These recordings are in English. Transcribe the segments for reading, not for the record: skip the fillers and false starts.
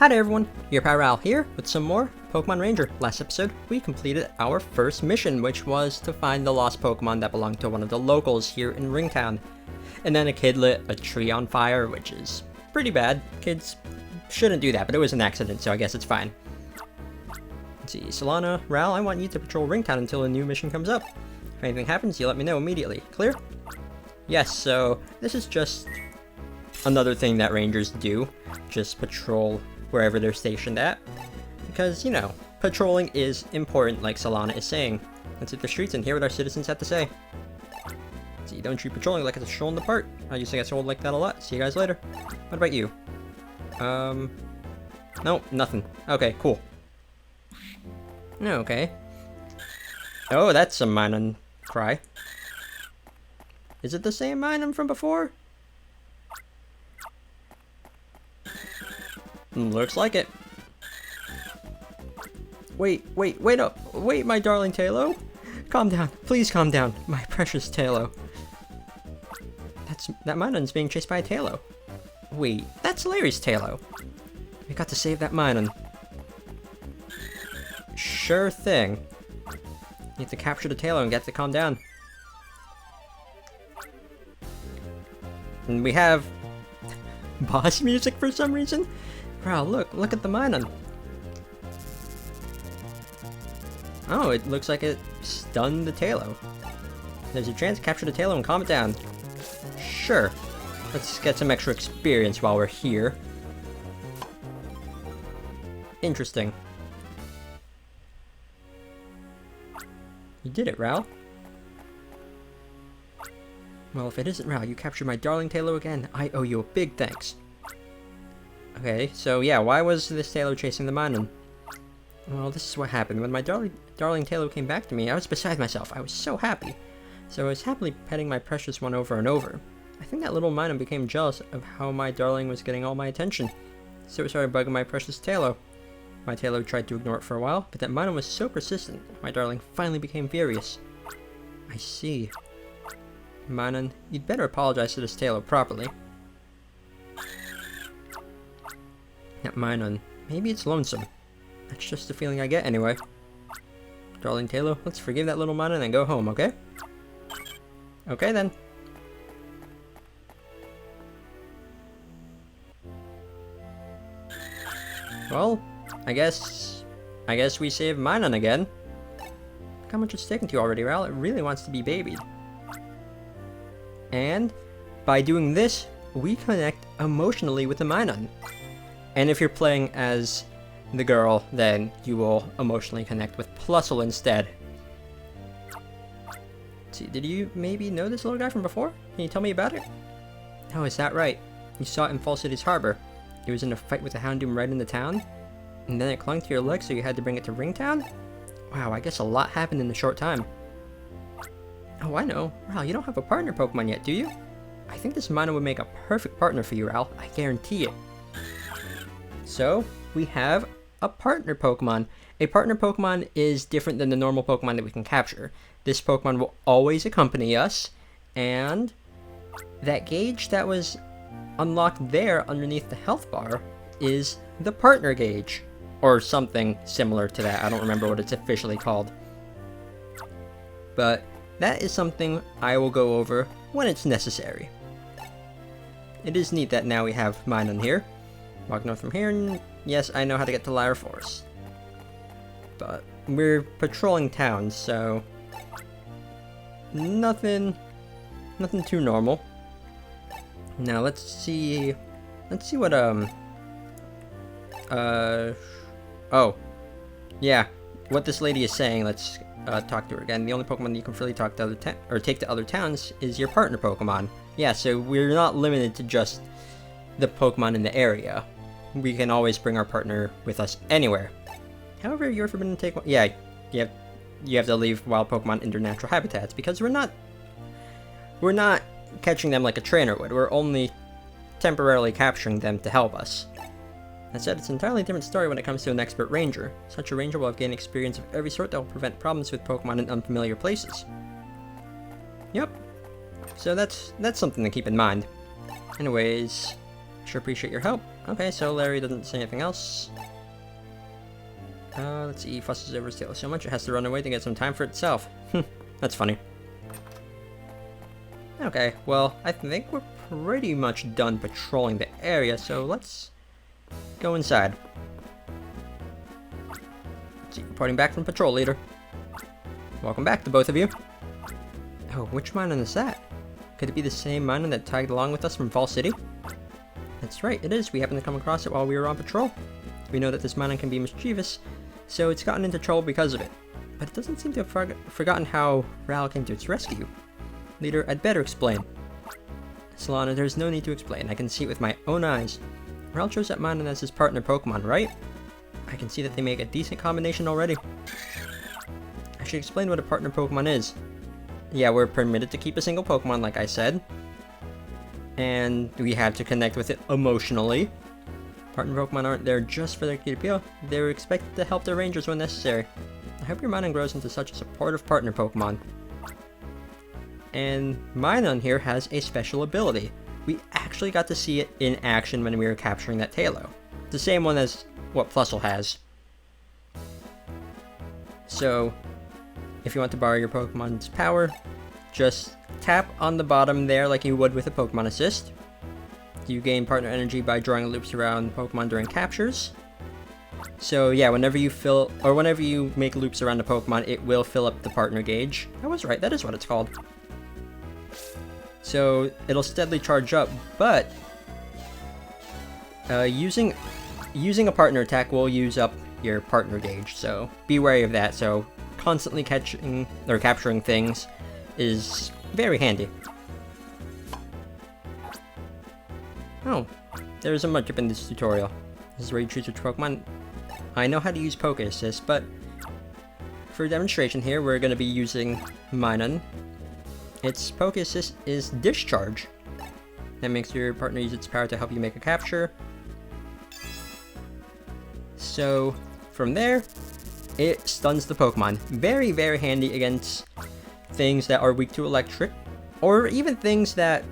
Hi there everyone, your pal Ral here with some more Pokemon Ranger. Last episode, we completed our first mission, which was to find the lost Pokemon that belonged to one of the locals here in Ringtown. And then a kid lit a tree on fire, which is pretty bad. Kids shouldn't do that, but it was an accident, so I guess it's fine. Let's see, Solana, Ral, I want you to patrol Ringtown until a new mission comes up. If anything happens, you let me know immediately. Clear? Yes, so this is just another thing that Rangers do. Just patrol wherever they're stationed at. Because, you know, patrolling is important, like Solana is saying. Let's hit the streets and hear what our citizens have to say. See, don't treat patrolling like it's a stroll in the park. I used to get told like that a lot. See you guys later. What about you? No, nothing. Okay, cool. Okay. Oh, that's a Minun cry. Is it the same Minun from before? Looks like it. Wait up. Wait, my darling Talo. Calm down. Please calm down. My precious Talo. That Minun's being chased by a Talo. Wait, that's Larry's Talo. We got to save that Minun. Sure thing. You have to capture the Talo and get to calm down. And we have boss music for some reason. Wow, look at the Minun. Oh, it looks like it stunned the Talo. There's a chance to capture the Talo and calm it down. Sure. Let's get some extra experience while we're here. Interesting. You did it, Ral. Well, if it isn't Ral, you captured my darling Talo again. I owe you a big thanks. Okay, so yeah, why was this Talo chasing the Minun? Well, this is what happened. When my darling Talo came back to me, I was beside myself. I was so happy. So I was happily petting my precious one over and over. I think that little Minun became jealous of how my darling was getting all my attention. So it started bugging my precious Talo. My Talo tried to ignore it for a while, but that Minun was so persistent, my darling finally became furious. I see. Minun, you'd better apologize to this Talo properly. That Minun, maybe it's lonesome. That's just the feeling I get anyway. Darling Talo, let's forgive that little Minun and go home, okay? Okay then. Well, I guess we saved Minun again. Look how much it's taken to you already, Ral. It really wants to be babied. And by doing this, we connect emotionally with the Minun. And if you're playing as the girl, then you will emotionally connect with Plusle instead. Let's see, did you maybe know this little guy from before? Can you tell me about it? Oh, is that right? You saw it in Fall City's harbor. It was in a fight with a Houndoom right in the town? And then it clung to your leg, so you had to bring it to Ringtown? Wow, I guess a lot happened in a short time. Oh, I know. Ral, you don't have a partner Pokemon yet, do you? I think this Minun would make a perfect partner for you, Ral. I guarantee it. So, we have a partner Pokemon. A partner Pokemon is different than the normal Pokemon that we can capture. This Pokemon will always accompany us, and that gauge that was unlocked there underneath the health bar is the partner gauge, or something similar to that. I don't remember what it's officially called. But that is something I will go over when it's necessary. It is neat that now we have Minun here. Walk north from here, and yes, I know how to get to Lyra Forest. But we're patrolling town, so nothing too normal. Now let's see what oh, yeah, what this lady is saying. Let's talk to her again. The only Pokemon you can freely talk to take to other towns is your partner Pokemon. Yeah, so we're not limited to just the Pokemon in the area. We can always bring our partner with us anywhere. However, you're forbidden to take one. Yeah, you have to leave wild Pokemon in their natural habitats because we're not catching them like a trainer would. We're only temporarily capturing them to help us. That said, it's an entirely different story when it comes to an expert ranger. Such a ranger will have gained experience of every sort that will prevent problems with Pokemon in unfamiliar places. Yep. So that's something to keep in mind. Anyways, sure appreciate your help. Okay, so Larry doesn't say anything else. Let's see, he fusses over his tail so much it has to run away to get some time for itself. That's funny. Okay, well, I think we're pretty much done patrolling the area, so let's go inside. Let's see, reporting back from patrol leader. Welcome back to both of you. Oh, which Minun is that? Could it be the same Minun that tagged along with us from Fall City? That's right, it is. We happened to come across it while we were on patrol. We know that this Minun can be mischievous, so it's gotten into trouble because of it. But it doesn't seem to have forgotten how Ral came to its rescue. Leader, I'd better explain. Solana, there's no need to explain. I can see it with my own eyes. Ral chose that Minun as his partner Pokemon, right? I can see that they make a decent combination already. I should explain what a partner Pokemon is. Yeah, we're permitted to keep a single Pokemon, like I said. And we have to connect with it emotionally. Partner Pokemon aren't there just for their cute appeal. They're expected to help their rangers when necessary. I hope your Minun grows into such a supportive partner Pokemon. And Minun here has a special ability. We actually got to see it in action when we were capturing that Tailo. The same one as what Plusle has. So, if you want to borrow your Pokemon's power, just tap on the bottom there like you would with a Pokemon Assist. You gain partner energy by drawing loops around Pokemon during captures. So yeah, whenever you make loops around a Pokemon, it will fill up the partner gauge. I was right, that is what it's called. So it'll steadily charge up, but using a partner attack will use up your partner gauge, so be wary of that. So constantly catching or capturing things is very handy. Oh, there's a mudkip in this tutorial. This is where you choose which Pokemon. I know how to use Poke Assist, but for demonstration here, we're going to be using Minun. Its Poke Assist is Discharge. That makes your partner use its power to help you make a capture. So, from there, it stuns the Pokemon. Very, very handy against things that are weak to electric, or even things that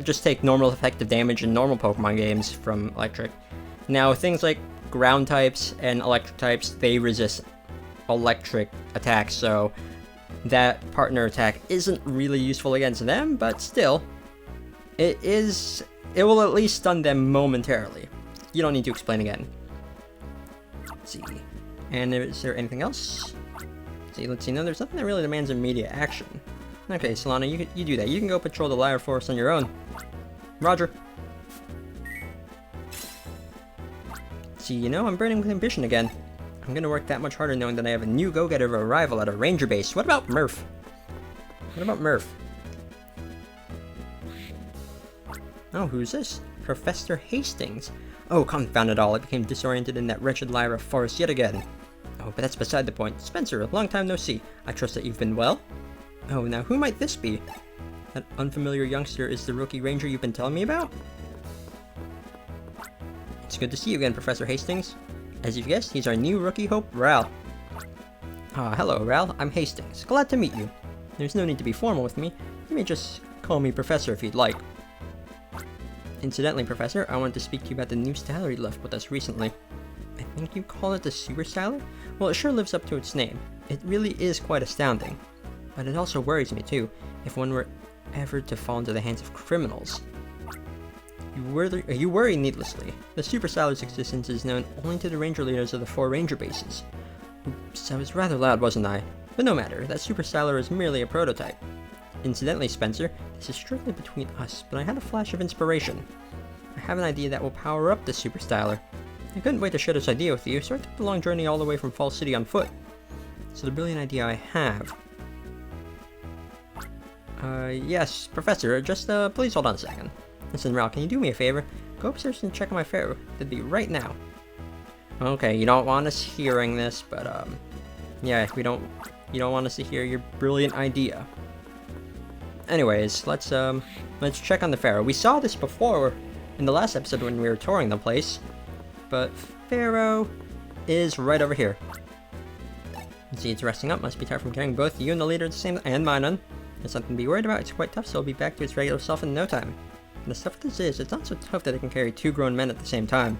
just take normal effective damage in normal Pokemon games from electric. Now, things like ground types and electric types, they resist electric attacks, so that partner attack isn't really useful against them, but still, it will at least stun them momentarily. You don't need to explain again. Let's see. And is there anything else? Let's see. No, there's nothing that really demands immediate action. Okay, Solana, you do that. You can go patrol the Lyra Forest on your own. Roger. See, you know, I'm burning with ambition again. I'm gonna work that much harder knowing that I have a new go-getter arrival at a ranger base. What about Murph? What about Murph? Oh, who's this? Professor Hastings. Oh, confound it all. I became disoriented in that wretched Lyra Forest yet again. Oh, but that's beside the point. Spencer, long time no see. I trust that you've been well? Oh, now who might this be? That unfamiliar youngster is the rookie ranger you've been telling me about? It's good to see you again, Professor Hastings. As you've guessed, he's our new rookie hope, Ral. Hello, Ral. I'm Hastings. Glad to meet you. There's no need to be formal with me. You may just call me Professor if you'd like. Incidentally, Professor, I wanted to speak to you about the new styler you left with us recently. I think you call it the Super Styler? Well, it sure lives up to its name. It really is quite astounding. But it also worries me, too, if one were ever to fall into the hands of criminals. You worry needlessly. The Super Styler's existence is known only to the ranger leaders of the 4 ranger bases. Oops, I was rather loud, wasn't I? But no matter, that Super Styler is merely a prototype. Incidentally, Spencer, this is strictly between us, but I had a flash of inspiration. I have an idea that will power up the Super Styler. I couldn't wait to share this idea with you, so I took the long journey all the way from Fall City on foot. So the brilliant idea I have... yes, Professor, just, please hold on a second. Listen, Ral, can you do me a favor? Go upstairs and check on my pharaoh. That'd be right now. Okay, you don't want us hearing this, but, yeah, you don't want us to hear your brilliant idea. Anyways, let's check on the pharaoh. We saw this before in the last episode when we were touring the place, but pharaoh is right over here. See, it's resting up. Must be tired from carrying both you and the leader at the same and Minun. There's something to be worried about. It's quite tough, so it'll be back to its regular self in no time. And the stuff this is, it's not so tough that I can carry 2 grown men at the same time.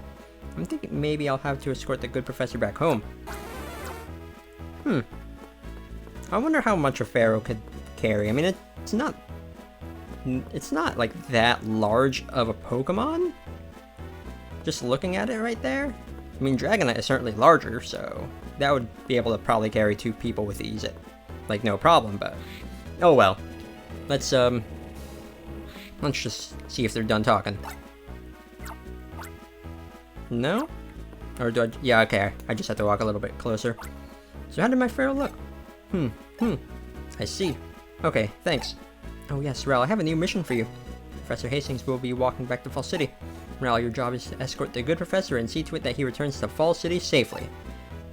I'm thinking maybe I'll have to escort the good professor back home. I wonder how much a pharaoh could carry. I mean, it's not like that large of a Pokemon. Just looking at it right there. I mean, Dragonite is certainly larger, so that would be able to probably carry 2 people with ease. Like, no problem, but oh well. Let's just see if they're done talking. No? Or do I? Yeah, okay. I just have to walk a little bit closer. So how did my pharaoh look? I see. Okay, thanks. Oh yes, Ral, I have a new mission for you. Professor Hastings will be walking back to Fall City. Ral, your job is to escort the good professor and see to it that he returns to Fall City safely.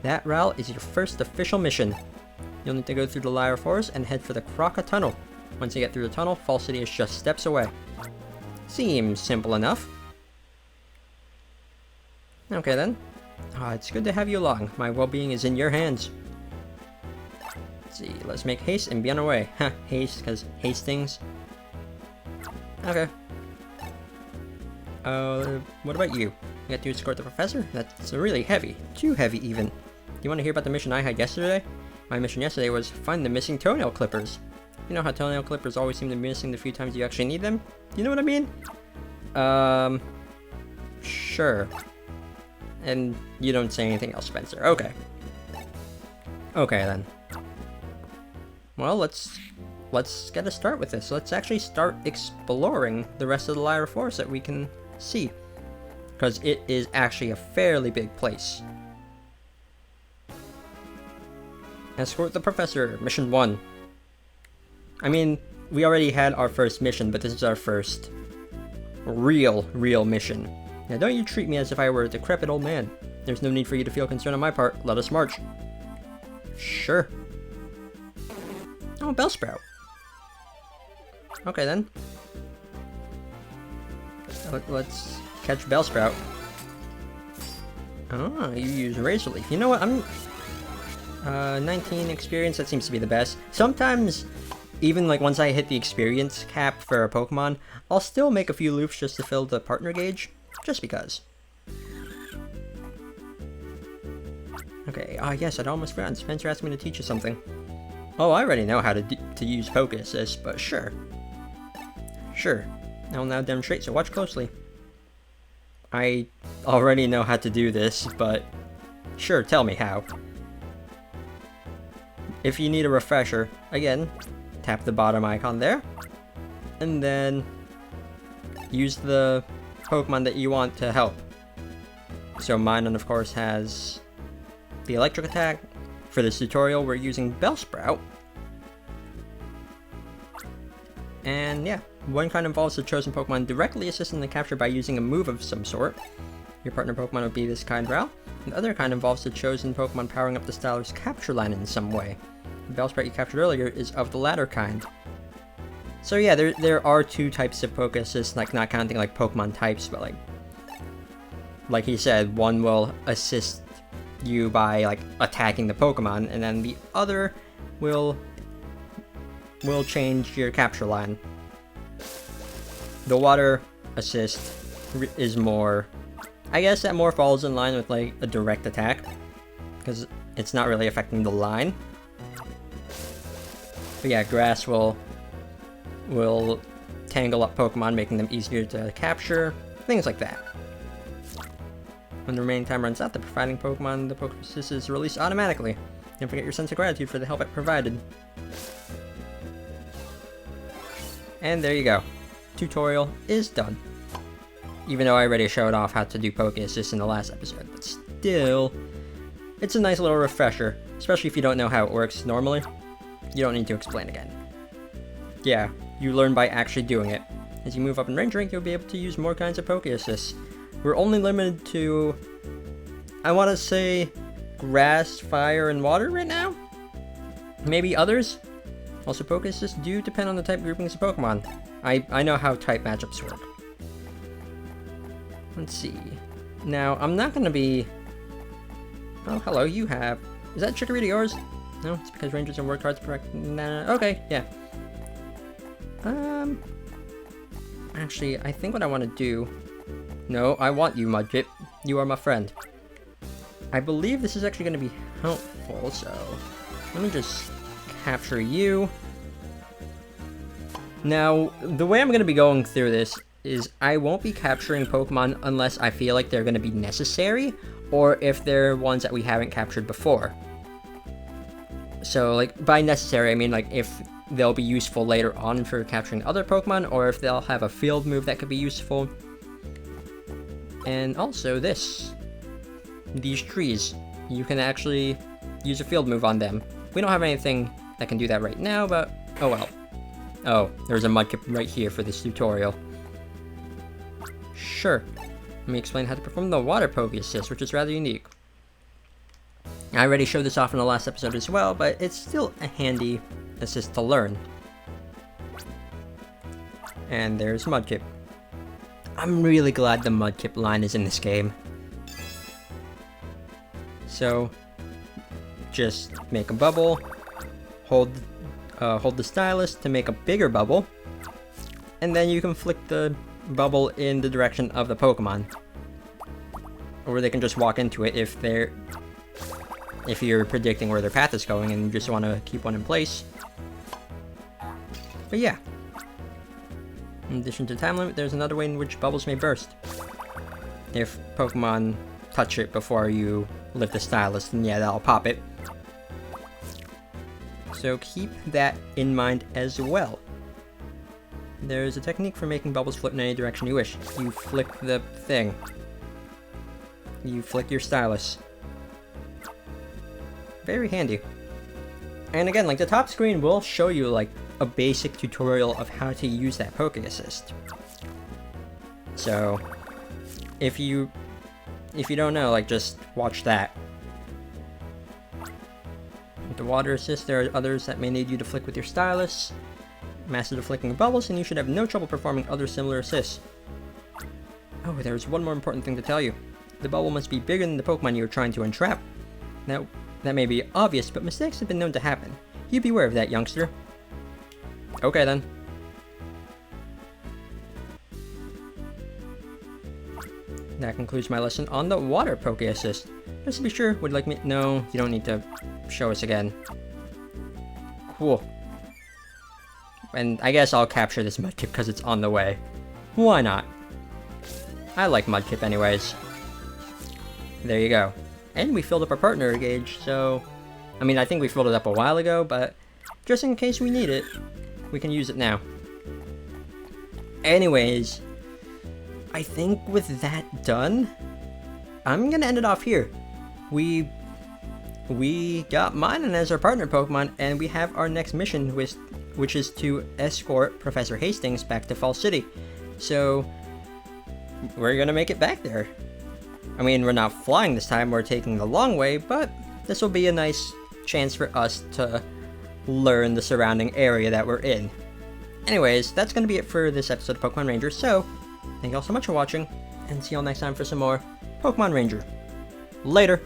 That, Ral, is your first official mission. You'll need to go through the Lyra Forest and head for the Croca Tunnel. Once you get through the tunnel, Fall City is just steps away. Seems simple enough. Okay then. It's good to have you along. My well-being is in your hands. Let's see, let's make haste and be on our way. Haste, because Hastings. Okay. What about you? You got to escort the professor? That's really heavy. Too heavy, even. Do you want to hear about the mission I had yesterday? My mission yesterday was find the missing toenail clippers. You know how toenail clippers always seem to be missing the few times you actually need them? You know what I mean? Sure. And you don't say anything else, Spencer. Okay. Okay, then. Well, let's get a start with this. Let's actually start exploring the rest of the Lyra Forest that we can see. Because it is actually a fairly big place. Escort the Professor, Mission 1. I mean, we already had our first mission, but this is our first real mission. Now don't you treat me as if I were a decrepit old man. There's no need for you to feel concerned on my part. Let us march. Sure. Oh, Bellsprout. Okay then. Let's catch Bellsprout. Oh, you use Razor Leaf. You know what, I'm... 19 experience, that seems to be the best. Sometimes, even like once I hit the experience cap for a Pokemon, I'll still make a few loops just to fill the partner gauge. Just because. Okay, yes, I'd almost forgotten. Spencer asked me to teach you something. Oh, I already know how to use Poké Assist, but sure. Sure. I'll now demonstrate, so watch closely. I already know how to do this, but sure, tell me how. If you need a refresher, again, tap the bottom icon there, and then use the Pokemon that you want to help. So mine, of course, has the electric attack. For this tutorial, we're using Bellsprout. And yeah, one kind involves the chosen Pokemon directly assisting the capture by using a move of some sort. Your partner Pokemon would be this kind, Ral. The other kind involves the chosen Pokemon powering up the Styler's capture line in some way. The Bellsprout you captured earlier is of the latter kind. So yeah, there are 2 types of Poké Assist, like not counting like Pokemon types, but like he said, one will assist you by like attacking the Pokemon, and then the other will change your capture line. The water assist is more, I guess that more falls in line with like a direct attack, because it's not really affecting the line. But yeah, grass will tangle up Pokemon, making them easier to capture, things like that. When the remaining time runs out, the providing Pokemon, the Poké Assist is released automatically. Don't forget your sense of gratitude for the help it provided. And there you go. Tutorial is done. Even though I already showed off how to do Poké Assist in the last episode, but still, it's a nice little refresher, especially if you don't know how it works normally. You don't need to explain again. Yeah, you learn by actually doing it. As you move up in range rank, you'll be able to use more kinds of Poké Assists. We're only limited to, I want to say, grass, fire, and water right now? Maybe others? Also, Poké Assists do depend on the type groupings of Pokemon. I know how type matchups work. Let's see. Now, I'm not going to be... Oh, hello, you have... Is that trickery to yours? No, it's because Rangers have worked hard to correct... Nah, okay, yeah. Actually, I think what I want to do... No, I want you, Mudkip. You are my friend. I believe this is actually going to be helpful, so... Let me just capture you. Now, the way I'm going to be going through this is I won't be capturing Pokemon unless I feel like they're going to be necessary, or if they're ones that we haven't captured before. So, like, by necessary, I mean, like, if they'll be useful later on for capturing other Pokemon, or if they'll have a field move that could be useful. And also this. These trees. You can actually use a field move on them. We don't have anything that can do that right now, but oh well. Oh, there's a Mudkip right here for this tutorial. Sure. Let me explain how to perform the Water Poke Assist, which is rather unique. I already showed this off in the last episode as well, but it's still a handy assist to learn. And there's Mudkip. I'm really glad the Mudkip line is in this game. So, just make a bubble, hold the stylus to make a bigger bubble, and then you can flick the bubble in the direction of the Pokemon. Or they can just walk into it if you're predicting where their path is going and you just want to keep one in place. But yeah. In addition to time limit, there's another way in which bubbles may burst. If Pokemon touch it before you lift the stylus, then yeah, that'll pop it. So keep that in mind as well. There's a technique for making bubbles float in any direction you wish. You flick the thing. You flick your stylus. Very handy. And again, like, the top screen will show you, like, a basic tutorial of how to use that Poke Assist. So, if you don't know, like, just watch that. With the Water Assist, there are others that may need you to flick with your stylus. Master the flicking of bubbles, and you should have no trouble performing other similar assists. Oh, there's one more important thing to tell you. The bubble must be bigger than the Pokemon you're trying to entrap. Now, that may be obvious, but mistakes have been known to happen. You beware of that, youngster. Okay, then. That concludes my lesson on the Water Poke Assist. Just to be sure, would like me... No, you don't need to show us again. Cool. And I guess I'll capture this Mudkip because it's on the way. Why not? I like Mudkip anyways. There you go. And we filled up our partner gauge, so... I mean, I think we filled it up a while ago, but just in case we need it, we can use it now. Anyways, I think with that done, I'm gonna end it off here. We got Minun as our partner Pokemon, and we have our next mission, which is to escort Professor Hastings back to Fall City. So, we're gonna make it back there. I mean, we're not flying this time, we're taking the long way, but this will be a nice chance for us to learn the surrounding area that we're in. Anyways, that's going to be it for this episode of Pokemon Ranger, so thank you all so much for watching, and see you all next time for some more Pokemon Ranger. Later!